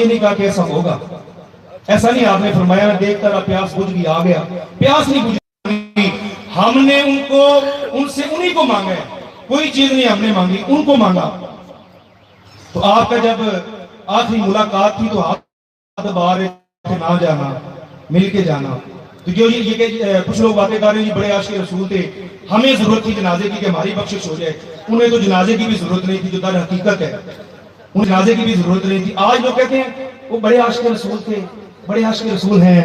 یہ نہیں کہا کہ ایسا ہوگا، ایسا نہیں آپ نے فرمایا میں دیکھ کر پیاس بجھ گئی آ گیا، پیاس نہیں بجھ، ہم نے انہیں کو مانگا ہے، کوئی چیز نہیں ہم نے مانگی، ان کو مانگا۔ تو آپ کا جب آخری ملاقات تھی تو آپ بار نہ جانا، مل کے جانا۔ تو جو یہ کہ کچھ لوگ باتیں کر رہے ہیں بڑے عاشق رسول تھے، ہمیں ضرورت تھی جنازے کی کہ ہماری بخشش ہو جائے، انہیں تو جنازے کی بھی ضرورت نہیں تھی، جو در حقیقت ہے انہیں جنازے کی بھی ضرورت نہیں تھی۔ آج لوگ کہتے ہیں وہ بڑے عاشق رسول تھے، بڑے عاشق رسول ہیں۔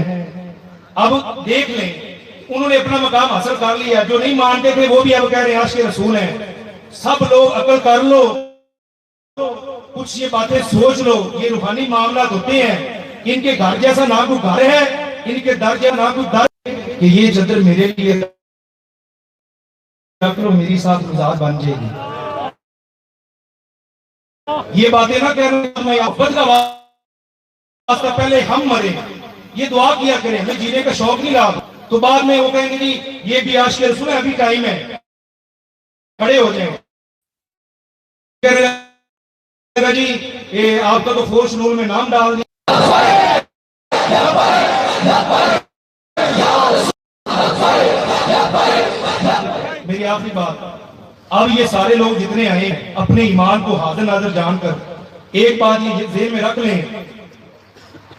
اب دیکھ لیں انہوں نے اپنا مقام حاصل کر لیا، جو نہیں مانتے تھے وہ بھی اب کہہ رہے ہیں عاشق رسول ہیں۔ سب لوگ عقل کر لو، کچھ یہ باتیں سوچ لو، یہ روحانی معاملات ہوتے ہیں، ان کے گھر جیسا نہ کوئی گھر ہے، ان کے در جیسا نہ کوئی در، کہ یہ چادر میرے لیے رکھ لو، میری ساتھ مزاج بن جائے گی۔ یہ باتیں نہ کہہ رہے میں محبت کا واسطہ پہلے ہم مرے، یہ دعا کیا کریں، ہمیں جینے کا شوق نہیں رہا، تو بعد میں وہ کہیں گے جی یہ بھی عاشق رسول ہے، ابھی ٹائم ہے، کھڑے ہو جائیں۔ جی آپ کا تو فورس رول میں نام ڈال دیا۔ میری آخری بات، اب یہ سارے لوگ جتنے آئے اپنے ایمان کو حاضر ناظر جان کر ایک بات یہ ذہن میں رکھ لیں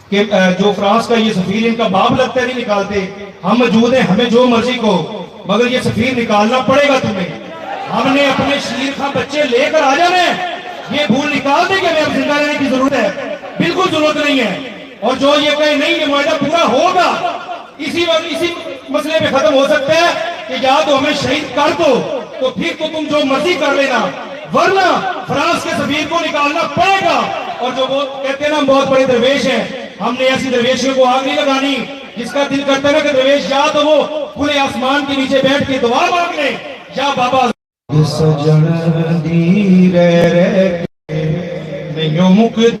کہ جو فرانس کا یہ سفیر ان کا باپ لگتا ہے نہیں نکالتے، ہم موجود ہیں، ہمیں جو مرضی کو، مگر یہ سفیر نکالنا پڑے گا تمہیں۔ ہم نے اپنے شیر خاں بچے لے کر آ جانے، یہ بھول نکال دیں کہ ہمیں اب زندہ رہنے کی ضرورت ہے، بالکل ضرورت نہیں ہے۔ اور جو یہ کہیں نہیں یہ معاہدہ پورا ہوگا، اسی مسئلے پہ ختم ہو سکتا ہے کہ یا تو ہمیں شہید کر دو تو پھر تو تم جو مرضی کر لینا، ورنہ فرانس کے سفیر کو نکالنا پڑے گا۔ اور جو وہ کہتے ہیں نا بہت بڑے درویش ہیں، ہم نے ایسی درویشوں کو آگ نہیں لگانی، جس کا دل کرتا ہے نا کہ درویش یا تو وہ کھلے آسمان کے نیچے بیٹھ کے دعا مانگ لے، یا بابا سجن دی رہ کے نہیں مکتی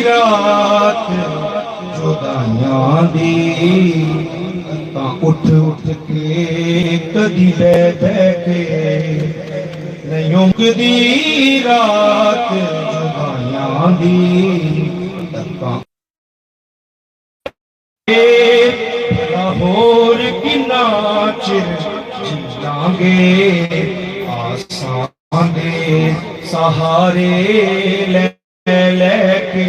رات جدائیاں دی، اٹھ اٹھ کے کدی بہ بہ کے نہیں مکتی رات جدائیاں دی، لاہور کی ناچر جیاں گے آسان دے سہارے لے لے کے،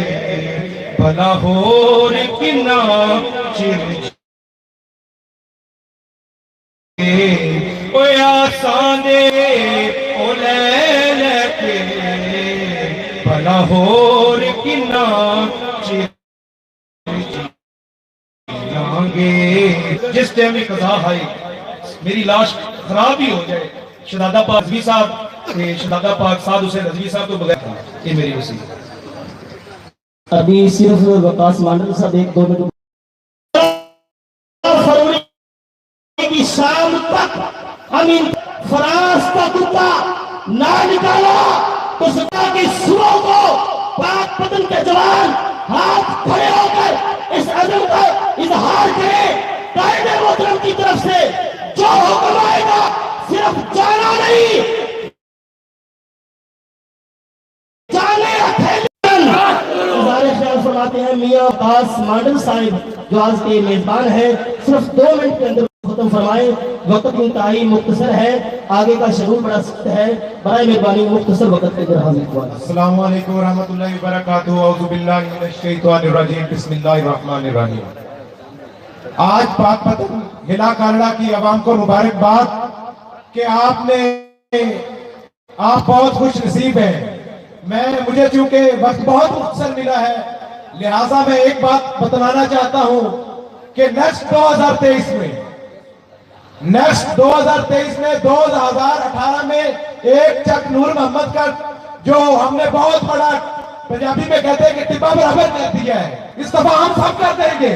لاہور کی ناچر اوے آسان دے او لے لے کے، لاہور کی ناچر جس ٹائم میں قضا آئی میری لاش خراب ہی ہو جائے، شہزادہ پاک رضوی صاحب، شہزادہ پاک سعد حسین رضوی صاحب کو بغیر، یہ میری وصیت۔ ابھی صرف وقاص مانڈل صاحب ایک دو منٹ فروری کی شام تک ہم فرانس کا کتا نہ نکالا تو ستا کی صبح کو پاک پتن کے جوان ہاتھ کھڑے ہو کر اس عزم کا اظہار کرے، قائد محترم کی طرف سے جو حکم آئے گا صرف جانا نہیں، جانے خیال فرماتے ہیں میاں وقاص مانڈل صاحب جو آج کے میزبان ہیں، صرف 2 منٹ کے اندر ختم فرمائیں، وقت انتہائی مختصر ہے، آگے کا شیڈول بڑا سخت ہے، برائے مہربانی مختصر وقت کے اندر حاضر ہوا۔ السلام علیکم ورحمۃ اللہ وبرکاتہ، اعوذ باللہ من الشیطان الرجیم، بسم اللہ الرحمن الرحیم۔ آج پاک پتن ہلا کانڈا کی عوام کو مبارکباد کہ آپ بہت خوش نصیب ہیں۔ مجھے چونکہ وقت بہت مختصر ملا ہے، لہٰذا میں ایک بات بتلانا چاہتا ہوں کہ نیکسٹ 2023 میں 2018 میں ایک چک نور محمد کا جو ہم نے بہت بڑا پنجابی میں کہتے ہیں کہ ٹبا برابر کر دیا ہے، اس دفعہ ہم سب کر دیں گے،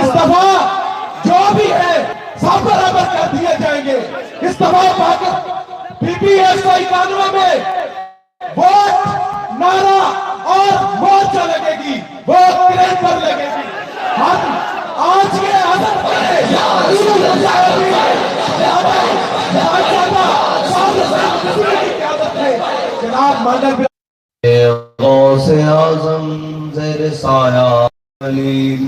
اس دفعہ جو بھی ہے سب برابر کر دیے جائیں گے۔ اس دفعہ پی پی ایس 91 میں ووٹ نعرہ اور مورچہ لگے گی، ووٹ کرین پر لگے گی۔ ہم آج کے حضرت پڑے جناب مانڈل غوث اعظم زیر سایہ علی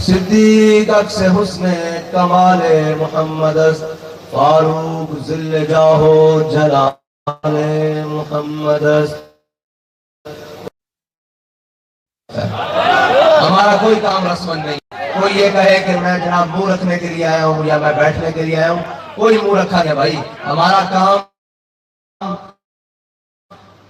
صدیق عکس حسن کمال محمد است فاروق ذل جاہو جلال محمد است ہمارا کوئی کام رسمن نہیں. کوئی یہ کہے کہ میں جناب منہ رکھنے کے لیے آیا ہوں یا میں بیٹھنے کے لیے آیا ہوں, کوئی منہ رکھا نہیں بھائی. ہمارا کام,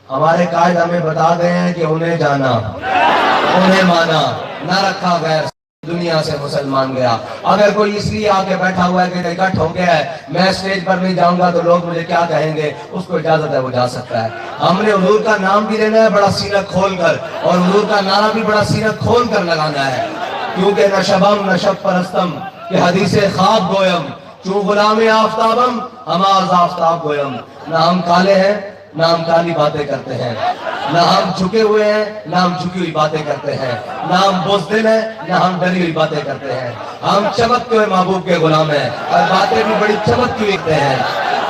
ہمارے قائد ہمیں بتا گئے ہیں کہ انہیں جانا انہیں مانا, نہ رکھا غیر دنیا سے مسلمان گیا. اگر کوئی اس لیے آ کے بیٹھا ہوا ہے کہ اکٹھ ہو گیا ہے میں اسٹیج پر نہیں جاؤں گا تو لوگ مجھے کیا کہیں گے, اس کو اجازت ہے وہ جا سکتا ہے. ہم نے حضور کا نام بھی لینا ہے بڑا سینہ کھول کر, اور حضور کا نعرہ بھی بڑا سینہ کھول کر لگانا ہے, کیونکہ نشبم نشب پرستم کہ حدیث خواب گویم چوں غلام آفتابم ہماز آفتاب گویم. نہ ہم کالے ہیں نہ ہم کالی باتیں کرتے ہیں, نہ ہم جھکے ہوئے ہیں نہ ہم جھکی ہوئی باتیں کرتے ہیں, نہ ہم بزدل ہیں نہ ہم ڈری ہوئی باتیں کرتے ہیں. ہم چمکتے ہوئے محبوب کے غلام ہیں اور باتیں بھی بڑی چمکتی ہوئی کرتے ہیں.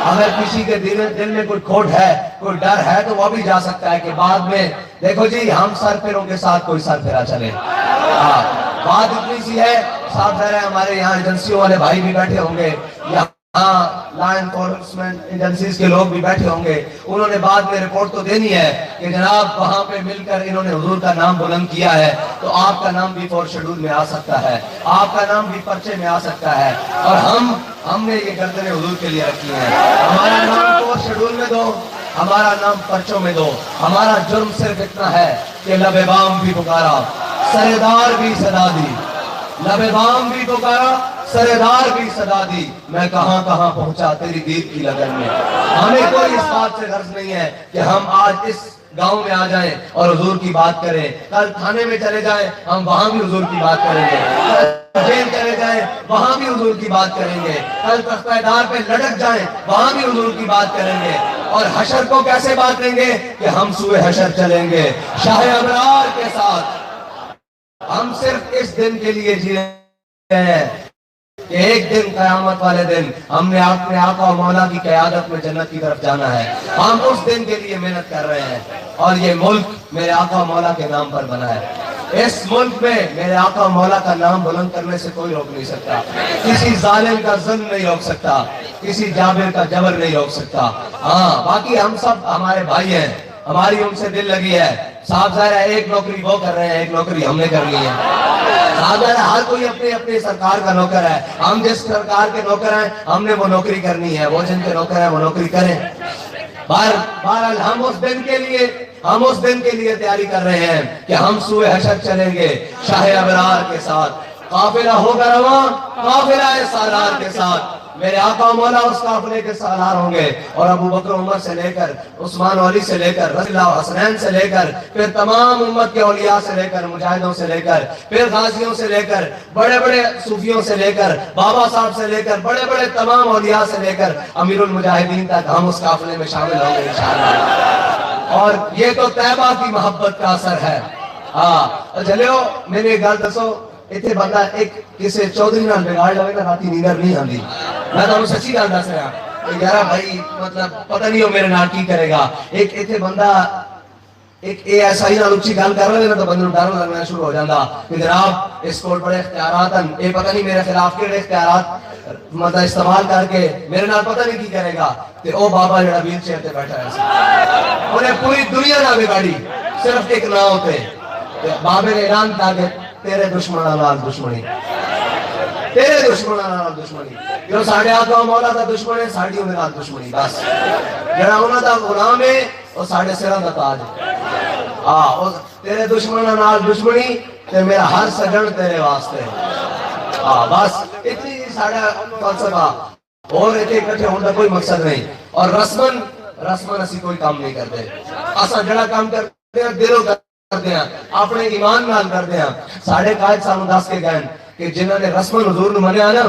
اگر کسی کے دل میں کوئی کھوٹ ہے کوئی ڈر ہے تو وہ بھی جا سکتا ہے کہ بعد میں دیکھو جی ہم سر پھروں کے ساتھ کوئی سر پھرا چلے. بات اتنی سی ہے, صاحب ظاہر ہے ہمارے یہاں ایجنسیوں والے بھائی بھی بیٹھے ہوں گے, لا انفورسمنٹ ایجنسیز کے لوگ بھی بیٹھے ہوں گے, انہوں نے بعد میں رپورٹ تو دینی ہے کہ جناب وہاں پہ مل کر انہوں نے حضور کا نام بلند کیا ہے تو آپ کا نام بھی فور شیڈول میں آ سکتا ہے, آپ کا نام بھی پرچے میں آ سکتا ہے. اور ہم نے یہ گردنیں حضور کے لیے رکھی ہیں. ہمارا نام فور شیڈول میں دو, ہمارا نام پرچوں میں دو. ہمارا جرم صرف اتنا ہے کہ لب بام بھی پکارا سردار بھی صدا دی, لب بام بھی پکارا سردار بھی صدا دی, میں کہاں کہاں پہنچا تیری دید کی لگن میں. ہمیں کوئی اس بات سے غرض نہیں ہے کہ ہم آج اس گاؤں میں آ جائیں اور حضور کی بات کریں, کل تھانے میں چلے جائیں ہم وہاں بھی حضور کی بات کریں گے, کل جیل چلے جائیں وہاں بھی حضور کی بات کریں گے, کل تختہ دار پہ لٹک جائیں وہاں بھی حضور کی بات کریں گے. اور حشر کو کیسے باتیں گے کہ ہم سوئے حشر چلیں گے شاہ ابرار کے ساتھ. ہم صرف اس دن کے لیے جی رہے ہیں کہ ایک دن قیامت والے دن ہم نے اپنے آقا و مولا کی قیادت میں جنت کی طرف جانا ہے. ہم اس دن کے لیے محنت کر رہے ہیں اور یہ ملک میرے آقا و مولا کے نام پر بنا ہے. اس ملک میں میرے آقا و مولا کا نام بلند کرنے سے کوئی روک نہیں سکتا, کسی ظالم کا ظلم نہیں روک سکتا, کسی جابر کا جبر نہیں روک سکتا. ہاں باقی ہم سب ہمارے بھائی ہیں, ہماری ان سے دل لگی ہے. صاحب ظاہر ہے ایک نوکری وہ کر رہے ہیں ایک نوکری ہم نے کرنی ہے. صاحب ظاہر ہے ہر کوئی اپنی اپنی سرکار کا نوکر ہے. ہم جس سرکار کے نوکر ہیں ہم نے وہ نوکری کرنی ہے, وہ جن کے نوکر ہیں وہ نوکری کریں. بہرحال ہم اس دن کے لیے تیاری کر رہے ہیں کہ ہم سوئے حشر چلیں گے شاہ ابرار کے ساتھ. قافلہ ہوگا رواں قافلہ سالار کے ساتھ, میرے آقا و مولا اس قافلے کے سالار ہوں گے. اور ابو بکر عمر سے لے کر عثمان و علی سے لے کر رضی اللہ حسنین سے لے کر پھر تمام امت کے اولیاء سے لے کر مجاہدوں سے لے کر پھر غازیوں سے لے کر بڑے بڑے صوفیوں سے لے کر بابا صاحب سے لے کر بڑے بڑے تمام اولیاء سے لے کر امیر المجاہدین تک ہم اس قافلے میں شامل ہوں گے انشاءاللہ. اور یہ تو طیبہ کی محبت کا اثر ہے. ہاں چلو میرے ایک گل دسو, اتنے بندہ ایک کسی چودھری نال بگاڑ لوے نا راتی نیندر نہیں آندی. میں تمہیں سچی گل دس رہا یار بھائی, مطلب پتہ نہیں ہو میرے نال کی کرے گا. ایک اتنے بندہ ایک ایسا ہی نال اچھی گل کر رہے نا تو بندے نوں ڈر لگنا شروع ہو جاتا کہ جناب اس کو بڑے اختیارات ہیں, یہ پتہ نہیں میرے خلاف کہڑے اختیارات مطلب استعمال کر کے میرے نال پتہ نہیں کی کرے گا. تے او بابا جڑا ویل چیئر تے بیٹھا ہے انہیں پوری دنیا نہ بگاڑی صرف ایک نہ ہوتے. بابے نے اعلان کیا کہ تیرے دشمنوں نال دشمنی, تیرے دشمنوں نال دشمنی, جو ساڈے آقا مولا دا دشمن ہے ساڈی انہاں نال دشمنی. بس جڑا انہاں دا غلام ہے او ساڈے سراں دا تاج ہے. او تیرے دشمنوں نال دشمنی تے میرا ہر سجن تیرے واسطے. بس اتنی ساڈا فلسفہ, اور اتنے اکٹھے ہونے کا کوئی مقصد نہیں. اور رسمن اسی کوئی کام نہیں کرتے. اساں جڑا کام کرتے ہیں دلوں کرتے ہیں, اپنے ایمان نال کرتے ہیں. ساڈے قائد سانوں دس کے گئے کہ جنہاں نے رسمن حضور نو منیا نا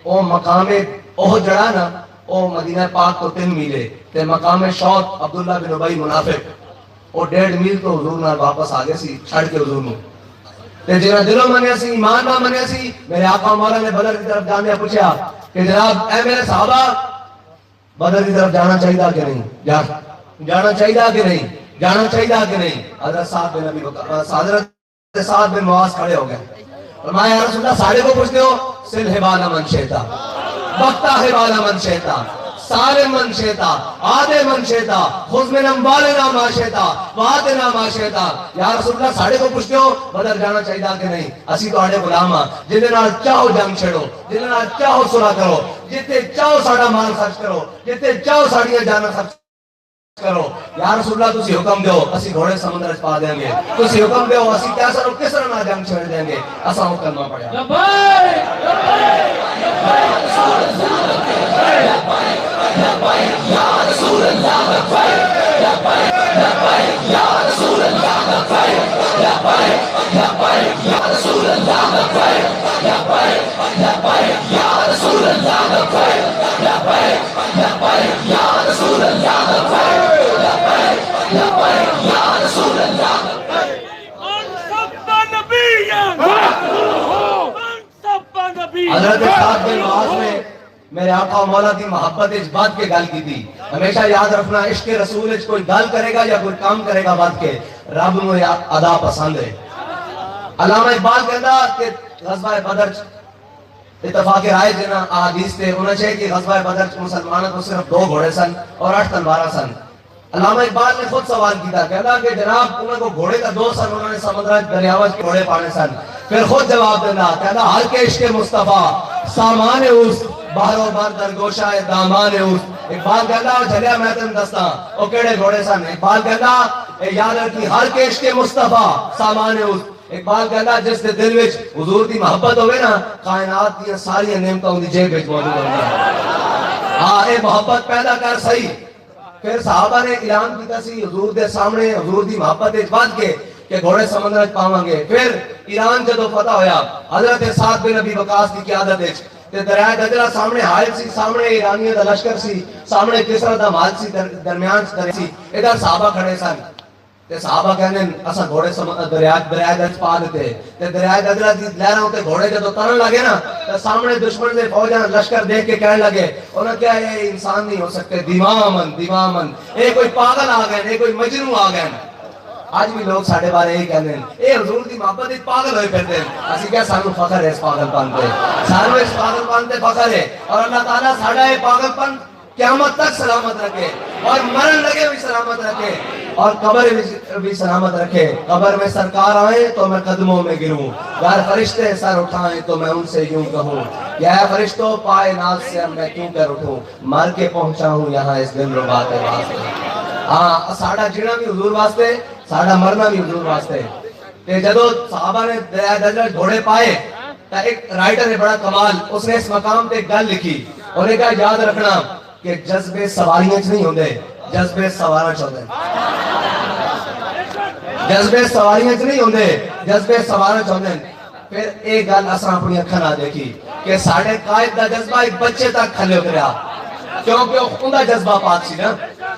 او مقام اوہ جڑا نا او مدینہ پاک تو 3 میل ہے تے مقام شوق عبداللہ بن ابی منافق او 1.5 میل تو حضور نال واپس آ گئے سی چھڑ کے حضور نو. تے جنہاں دلوں منیا سی ایمان نال منیا سی, میرے آقا مولا نے بدر کی طرف جانے پوچھا کہ جناب اے میرے صحابہ بدر کی طرف جانا چاہیے کہ نہیں, جانا چاہیے کہ نہیں. جانا چاہیے کہ نہیں؟ حضرت سعد بن معاذ کھڑے ہو گئے، فرمایا یا رسول اللہ ساڑھے کو پوچھتے ہو؟ سل حبال من شیتا، بکتا حبال من شیتا، سالم من شیتا، آدھے من شیتا، خذ من اموالنا ما شیتا وآتنا ما شیتا۔ یا رسول اللہ ساڑھے کو پوچھتے ہو بدر جانا چاہیے کہ نہیں؟ اسی تو آڑے غلام ہاں، جنہے نال چاہو جنگ چھڑو، جنہے نال چاہو صلح کرو، جتے چاہو ساڑا مال خرچ کرو، جتے چاہو ساڑیاں جانا خرچ کرو۔ یا رسول اللہ تسی حکم دیو اسی گھوڑے سمندر اچ پا دیں گے، تسی حکم دیو اسی کیسر و کسر نہ جنگ چھڑ دیں گے۔ اساں وہ کلمہ پڑھیا حضرت سعد بن معاذ نے میرے آقا و مولا کی محبت اس بات کے گل کی تھی، ہمیشہ یاد رکھنا عشق رسول اس کوئی گل کرے گا یا کوئی کام کرے گا بات کے رب نو ادا پسند ہے۔ علامہ اقبال کہتا کہ غزوہ بدر اتفاق رائے جنا احادیث تے ہونا چاہیے کہ غزوہ بدر مسلمانوں کو صرف 2 گھوڑے سن اور 8 تلواریں سن۔ علامہ اقبال نے خود سوال کیا، کہتا کہ جناب انہوں کو گھوڑے کا 2 سن، انہوں نے سمندر دریاوج کے گھوڑے پانے سن۔ پھر خود جواب دینا، کہتا ہر کے عشق مصطفیٰ سامان اس بہر و بر در گوشہ دامان اس۔ اقبال کہتا چلیا میں تم دستا او کیڑے گھوڑے سن۔ اقبال کہتا یاد رکھی ہر کے عشق مصطفیٰ سامان اس۔ اقبال کہتا جس دے دل وچ حضور دی محبت ہوئے نا، کائنات دی ساری نعمتوں دی جیب وچ موجود ہوندی۔ ہاں اے محبت پیدا کر صحیح۔ پھر صحابہ نے اعلان کیتا سی حضور دے سامنے، حضور دی محبت اس بات کے کہ گھوڑے سمندر پاواں گے۔ پھر ایران جدو فتح ہویا، حضرت سعد بن ابی وقاص کی قیادت وچ تے دریائے دجلہ سامنے حائل سی، سامنے ایرانیوں دا لشکر سی، سامنے کسرا دا مال سی، درمیان دریا سی، ادھر صحابہ کھڑے سن تے صحابہ کہنے اساں گھوڑے دریائے دج پا دیتے تے دریائے دجلہ دی لہراں تے گھوڑے جدو ترن لگے نا تے سامنے دشمن دے فوجاں لشکر دیکھ کے کہنے لگے انہاں کیا یہ انسان نہیں ہو سکتے، دیوامن اے کوئی پاگل آ گئے، اے کوئی مجنوں آ گئے۔ آج بھی لوگ ساڑھے بارے یہی کہنے ہیں اے حضور دی محبت ایک پاگل ہوئے پھرتے ہیں۔ اسی کیا سانو فخر ہے اس پاگل پن پہ، سانو اس پاگل پن پہ فخر ہے، اور اللہ تعالیٰ ساڑھا یہ پاگل پن قیامت تک سلامت رکھے، اور مرن لگے بھی سلامت رکھے، اور قبر بھی سلامت رکھے۔ قبر میں سرکار آئیں تو میں قدموں میں گروں، گر فرشتے سر اٹھائیں تو میں ان سے یوں کہوں یا فرشتوں پائے ناز سے اب میں کیوں کر اٹھوں، مر کے پہنچا ہوں یہاں اس دل ربا کے واسطے۔ ہاں ساڑھا جینا بھی حضور واسطے، ساڑھا مرنا بھی حضور واسطے۔ تے جدو صحابہ نے دریائے دجلہ گھوڑے پائے تا ایک رائٹر ہے بڑا کمال، اس نے اس مقام پہ ایک گل لکھی، انہوں نے کہا یاد رکھنا کہ جذبے سواریاں چ نہیں ہوندے، جذبے سواراں چ ہوندے۔ جذبے سواریاں چ نہیں ہوندے، جذبے سواراں چ ہوندے۔ پھر ایک گل اساں اپنی اکھاں نال دیکھی کہ ساڈے قائد دا جذبہ ایک بچے تک کھلے اتریا، کیونکہ اوندا جذبہ پاک سی نا،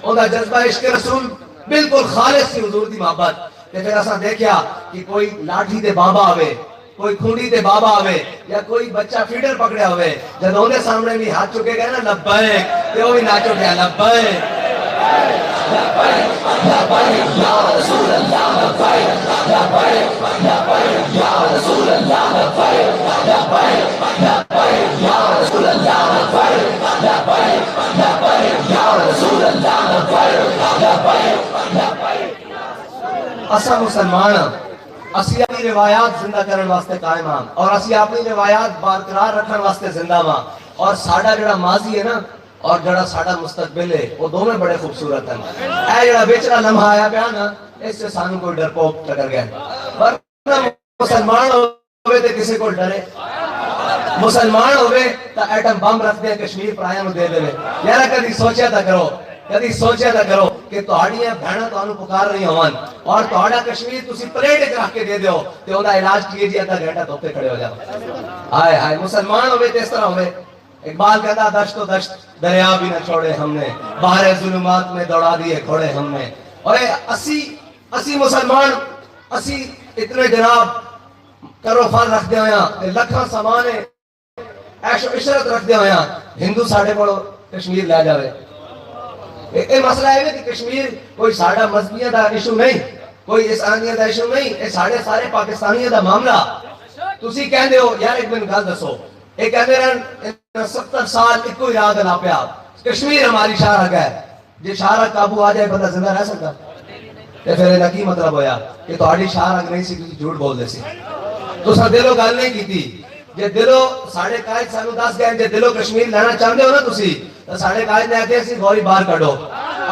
اوندا جذبہ عشق رسول بالکل خالص سی حضور دی محبت۔ تے پھر اساں دیکھیا کہ کوئی لاٹھی تے بابا آوے، کوئی کھونڈی تے بابا آوے، یا کوئی بچہ فیڈر پکڑیا ہوئے، جب انہیں سامنے بھی ہاتھ چکے گئے نا لبیک، تے وہ بھی نہ چکے لبیک یا رسول اللہ لبیک لبیک لبیک یا رسول اللہ لبیک لبیک لبیک یا رسول اللہ لبیک لبیک لبیک یا رسول اللہ لبیک لبیک لبیک۔ اساں مسلمان اسی اپنی روایات زندہ کرنے واسطے قائم ہاں، اور اسی اپنی روایات برقرار رکھنے واسطے زندہ ہاں، اور ساڈا جڑا ماضی ہے نا اور جڑا ساڈا مستقبل ہے وہ دونوں بڑے خوبصورت ہیں۔ اے جڑا وچلا لمحہ آیا پیا نا اس سے سانو کوئی ڈرپوک ٹکر گیا، ورنہ مسلمان ہوئے تے کسی کو ڈرے، مسلمان ہوئے تا ایٹم بم رکھ دے کشمیر پرایاں نو دے دے۔ یار کدی سوچیا تا کرو، کدی سوچیا تا کرو کہ تہاڈیاں بہناں تانوں پکار رہی ہون اور تہاڈا کشمیر تسی پلیٹ وچ رکھ کے دے دیو تے اوندا علاج کیے جی آدھا گھنٹہ دھوپے کھڑے ہو جاؤ۔ ہائے ہائے مسلمان ہوئے تے اس طرح ہوئے۔ اقبال کہتا دشت و دشت دریا بھی نہ چھوڑے ہم نے، باہر ظلمات میں دوڑا دیے کھوڑے ہم نے۔ اور اسی مسلمان اسی اتنے جناب کرو فر رکھ دے ہویا لکھاں سمانے عیش و عشرت رکھ دے ہویا، ہندو ساڑھے کو کشمیر لے جاوے، یہ مسئلہ ہے کہ کشمیر کوئی ساڑا مذہبیاں دا ایشو نہیں، کوئی عیسائیاں دا ایشو نہیں، یہ سارے پاکستانیاں دا معاملہ. تسی کہندے ہو یار ایک من گل دسو، یہ کہندے رہن 70 سال ایک کوئی راہ گلا پیا، کشمیر ہماری شاہراہ ہے، جی شاہراہ قابو آ جائے بندہ زندہ رہ سکتا؟ تے پھر یہ کی مطلب ہویا کہ تہاڈی شاہراہ نہیں سی، تسی جھوٹ بول دے سی، تساں دلوں گل نہیں کیتی. جے دلوں ساڑے قائد سانو دس گئے جے دلوں کشمیر لینا چاہتے ہو نا تسی، تو ساڑے قائد نے آتے سی غوری باہر کڈو،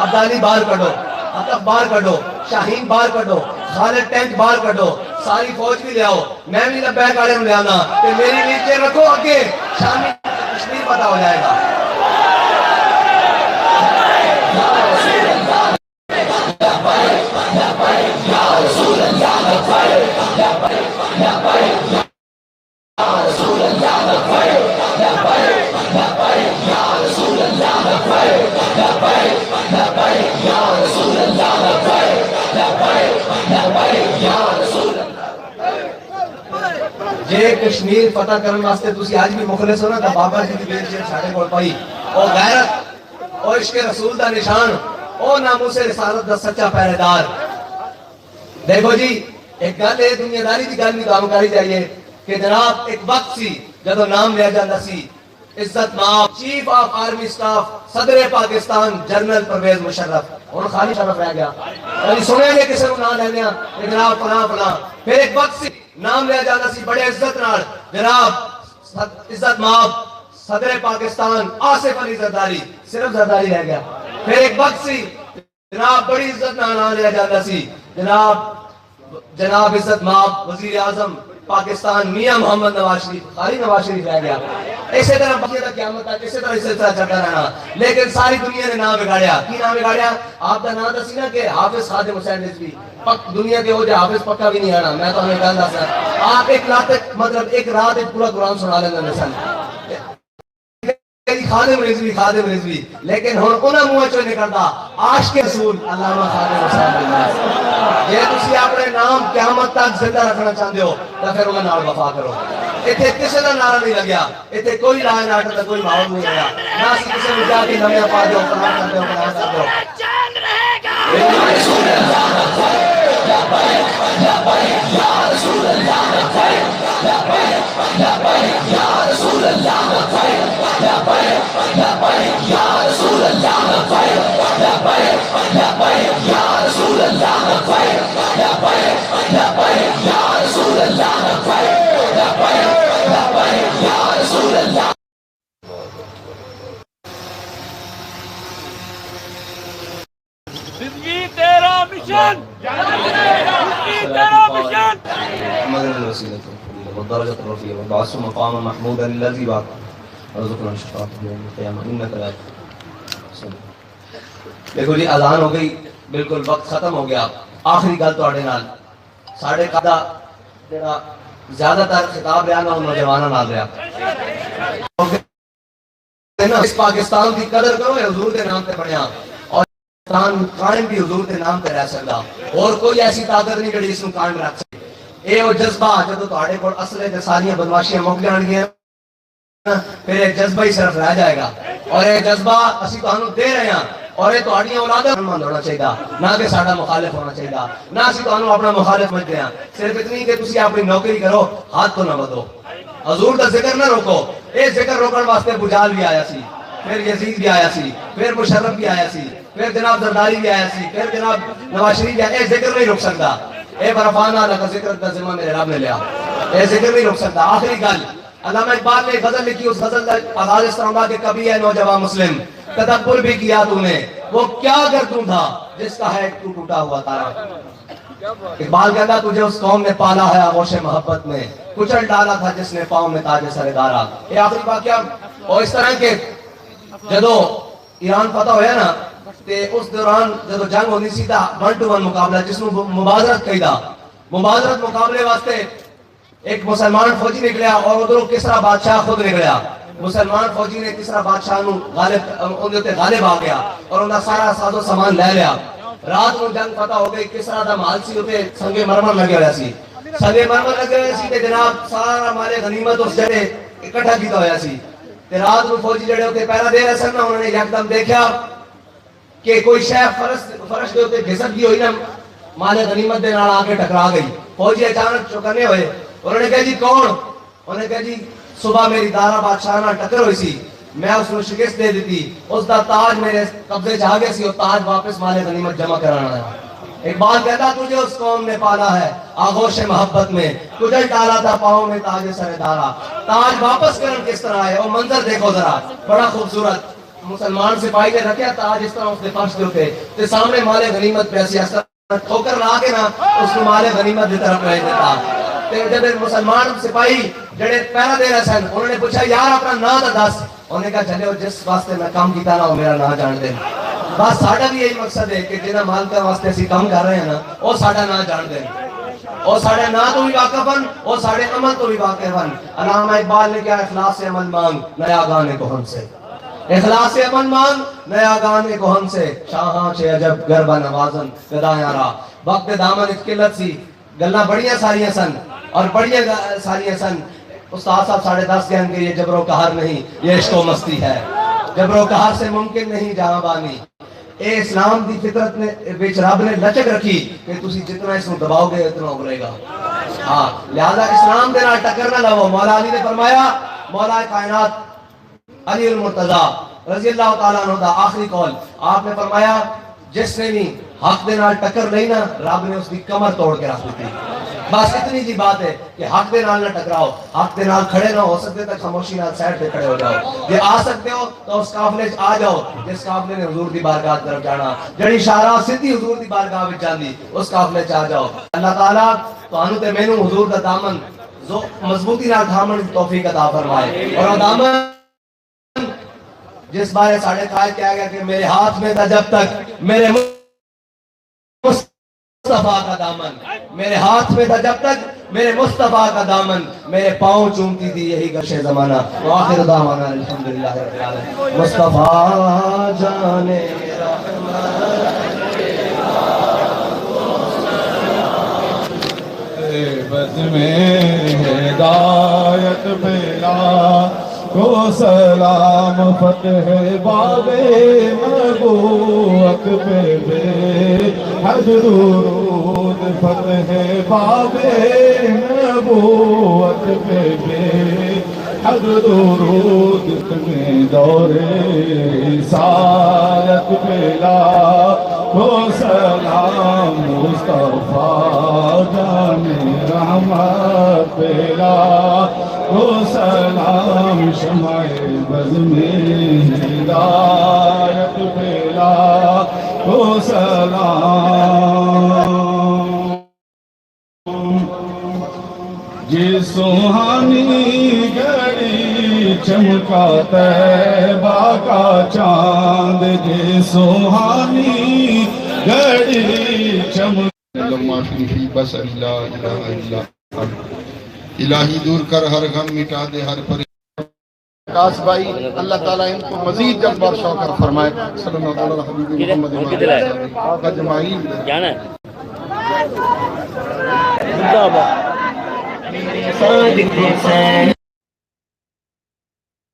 عبدالی باہر کڈو، عطف باہر کڈو، شاہین باہر کڈو، خالد ٹینک باہر کڈو، ساری فوج بھی لے آؤ، میں بھی لبیک والے میں لے آنا کہ میری نیچے رکھو آگے، شامی کشمیر پتہ ہو جائے گا. جے کشمیر فتح کرنے واسطے تسی آج بھی مخلص ہو نا تو بابا جی کی بیل شیر ساڑے کول پائی، او غیرت، او عشق رسول دا نشان، او ناموس رسالت دا سچا پہرے دار. دیکھو جی ایک گل ہے دنیا داری کی گل بھی کام کری جائیے کہ جناب ایک وقت سی جدو نام لیا جاتا سی عزت مآب چیف آف آرمی سٹاف صدر پاکستان جنرل پرویز مشرف، اور خالی شرف رہ گیا، کبھی سنے گے کسی کو نام لینا کہ جناب فلاں فلاں. پھر ایک وقت سی نام لیا جاتا سی بڑے عزت نال جناب عزت مآب صدر پاکستان آصف علی زرداری، صرف زرداری رہ گیا. پھر ایک وقت سی جناب بڑی عزت نال نام لیا جاتا سی جناب عزت مآب وزیر اعظم پاکستان میاں محمد نواز شریف، خالی نواز شریف رہ گیا. اسی طرح بقیہ تک قیامت تک اسی طرح چلتا رہنا. لیکن ساری دنیا نے نام بگاڑیا. کی نام بگاڑیا؟ آپ کا نام دسی نا کہ حافظ خادم حسین رضوی، دنیا کے ہو جائے حافظ پکا بھی نہیں آنا. میں تو ہمیں گل دسنا، آپ ایک رات ایک پورا قرآن سنا لینا سن خادم رضوی، لیکن ہن انہاں منہ چوں نکلدا عاشق رسول علامہ خادم حسین. جے تسی اپنے نام قیامت تک زندہ رکھنا چاہتے ہو تو پھر انہاں نال وفا کرو. اتنے کسی کا نعرہ نہیں لگیا، اتنے کوئی لا اینڈ آرڈر کا کوئی ماحول نہیں رہا، نہ اسی کسی نے جا کے نمیا پا دو فلاں کر دو. زندگی تیرا مشن، زندگی تیرا مشن. محمد الوسیلۃ والدرجۃ الرفیعۃ وبعث مقام محمود الذی وعدته ورزقنا الشفاعۃ یوم القیامہ انک لا تخلف. دیکھو جی اذان ہو گئی، بالکل وقت ختم ہو گیا. آخری گل تواڈے نال ساڈے قادا جڑا زیادہ تر خطاب رہا نا نوجواناں نال رہا. اس پاکستان کی قدر کرو، یہ حضور کے نام تے بنیا، اور پاکستان قائم بھی حضور کے نام تے رہ سکتا. اور کوئی ایسی طاقت نہیں جڑی اس کو قائم رکھ سکے. اے وہ جذبہ جدوں تہاڈے کول اصلے تے ساریاں بدماشیاں مک جان گیاں، پھر ایک جذبہ ہی صرف رہ جائے گا. اور یہ جذبہ اسی تہانوں دے رہے ہیں، اور یہ تہاڈیاں اولاداں مند ہونا چاہیے، نہ کہ ساڈا مخالف ہونا چاہیے، نہ اسی تہانوں اپنا مخالف سمجھتے ہیں. صرف اتنی کہ تسی اپنی نوکری کرو، ہاتھ تو نہ بدو، حضور کا ذکر نہ روکو. یہ ذکر روکن واسطے بجال بھی آیا سی، پھر یزید بھی آیا سی، پھر مشرف بھی آیا سی، پھر جناب زرداری بھی آیا سی، پھر جناب نواز شریف بھی آیا. یہ ذکر نہیں روک سکتا. اے برفانہ لکا ذکر کا ذمہ میرے رب نے لیا، یہ ذکر نہیں روک سکتا. آخری گل، علامہ اقبال نے غزل لکھی، اس غزل کا آغاز اس طرح تھا کہ کبھی ہے نوجوان مسلم تدبر بھی کیا تو نے، وہ کیا گردوں تھا جس کا ہے تو ٹوٹا ہوا تارا. اقبال کہتا تجھے اس قوم نے پالا ہے آغوش محبت میں، کچل ڈالا تھا جس نے پاؤں میں تاج سردارا. یہ آخری واقعہ. اور اس طرح کے جدو ایران فتح ہویا نا تے اس دوران جدو جنگ ہوندی سی تا 1 to 1 مقابلہ جس کو مبادرت کہی دا. مبادرت مقابلے واسطے ایک مسلمان فوجی نکلیا اور ادھروں کسرا بادشاہ خود نکلیا. مسلمان فوجی نے کسرا بادشاہ نو غالب آ گیا اور انہاں سارا ساز و سامان لے لیا. رات کو جنگ فتح ہو گئی. کسرا دا مال سی اوتے سنگے مرمر لگے ہویا سی، سنگے مرمر لگے ہوئے سی تے جناب سارا مال غنیمت اس جگہ اکٹھا کیتا ہویا سی. تے رات کو فوجی جڑے ہوتے پہرا دے رہے سن، انہوں نے یکدم دیکھا کہ کوئی شے فرش دے ہوتے گھسٹ گئی ہوئی نا مال غنیمت دے نال آ کے ٹکرا گئی. فوجی اچانک چوکنے ہوئے, انہوں نے کہا جی کون؟ انہوں نے کہا جی صبح میری دارا بادشاہ نال ٹکر ہوئی سی, میں اس کو شکست دے دیتی, اس دا تاج میرے قبضے چ آ گیا سی, اور تاج واپس مال غنیمت جمع کرانا ہے. اقبال کہتا تجھے اس قوم نے پالا ہے آغوش محبت میں, کجل ڈالا تھا پاؤں میں تاج سر دارا. تاج واپس کرن کس طرح ہے, وہ منظر دیکھو ذرا بڑا خوبصورت. مسلمان سپاہی نے رکھیا تاج اس طرح اس نے فرش دے ہوتے تے سامنے مال غنیمت پہ ایسی ٹھوکر لا کے نا اس کو مال غنیمت دی طرف بھیج دیتا. تے جب مسلمان سپاہی جڑے پہرا دے رہے سن, انہوں نے پوچھا یار اپنا نام تے دس. انہوں نے کہا چلے جس واسطے میں کام کیتا نا وہ میرا نام جان دے. بس ساڈا بھی یہی مقصد ہے کہ جنہاں مالکاں واسطے اسی کام کر رہے ہیں نا وہ ساڈا نام جان دے, اور ساڈے نام تو بھی واقف ہن, اور ساڈے عمل تو بھی واقف ہن. علامہ اقبال نے کیا اخلاص سے عمل مانگ نیا گانے کو ہم سے, اخلاص سے عمل مانگ نیا گانے کو ہم سے. شاہاں چھ عجب گربہ نوازن گدایاں را, وقت دامن اچ قلت سی, گلاں بڑیاں ساریاں سن اور بڑیاں ساریاں سن. استاد صاحب 10:30 کہیں گے یہ جبر و قہر نہیں, یہ عشق و مستی ہے. جبر و قہر سے ممکن نہیں جہاں بانی. اے اسلام دی فطرت نے وچ رب نے لچک رکھی کہ تسی جتنا اس کو دباؤ گے اتنا ابھرے گا. ہاں لہذا اسلام دے نال ٹکر نہ لو. مولا علی نے فرمایا, مولا کائنات علی المرتضی رضی اللہ تعالیٰ عنہ دا آخری قول, آپ نے فرمایا جس نے بھی حق دے نال ٹکر لئی نا رب نے اس کی کمر توڑ کے رکھ دی. بس اتنی جی بات ہے کہ حق دے نال نہ ٹکراؤ, حق دے نال کھڑے نہ ہو سکتے تک خاموشی نال سائڈ پہ کھڑے ہو جاؤ. یہ آ سکتے ہو تو اس قافلے چ آ جاؤ جس قافلے نے حضور دی بارگاہ طرف جانا, جڑی شاہراہ سیدھی حضور دی بارگاہ وچ جاندی اس قافلے چ آ جاؤ. اللہ تعالیٰ تانوں تے مینوں حضور دا دامن جو مضبوطی نال تھامن دی توفیق عطا فرمائے. اور وہ دامن جس بارے ساڑھے قائد کیا گیا کہ میرے ہاتھ میں تھا جب تک میرے مصطفیٰ کا دامن, میرے ہاتھ میں تھا جب تک میرے مصطفیٰ کا دامن, میرے پاؤں چومتی تھی یہی گرش زمانہ. وآخر دعوانا الحمدللہ رب العالمین. مصطفیٰ جانے بز میں ہدایت ملا کو سلام فتح باب نبوت پہ بے حد درود, فتح باب نبوت پہ بے حد درود, تمہیں دور رسالت ملا کو سلام مصطفیٰ جان رحمت ملا کو سلام شمع بز میں ہدایت ملا کو سلام. جی سوہانی گھڑی چمکا طیبہ کا چاند, جی سوہانی گھڑی چمکا لما فی بس اللہ الہ الا الہی دور کر ہر غم مٹا دے ہر پریشانی. بھائی اللہ تعالیٰ ان کو مزید جلوہ اور شوکر فرمائے. صلی اللہ علیہ حبیب محمد اجمعین. صادق حسین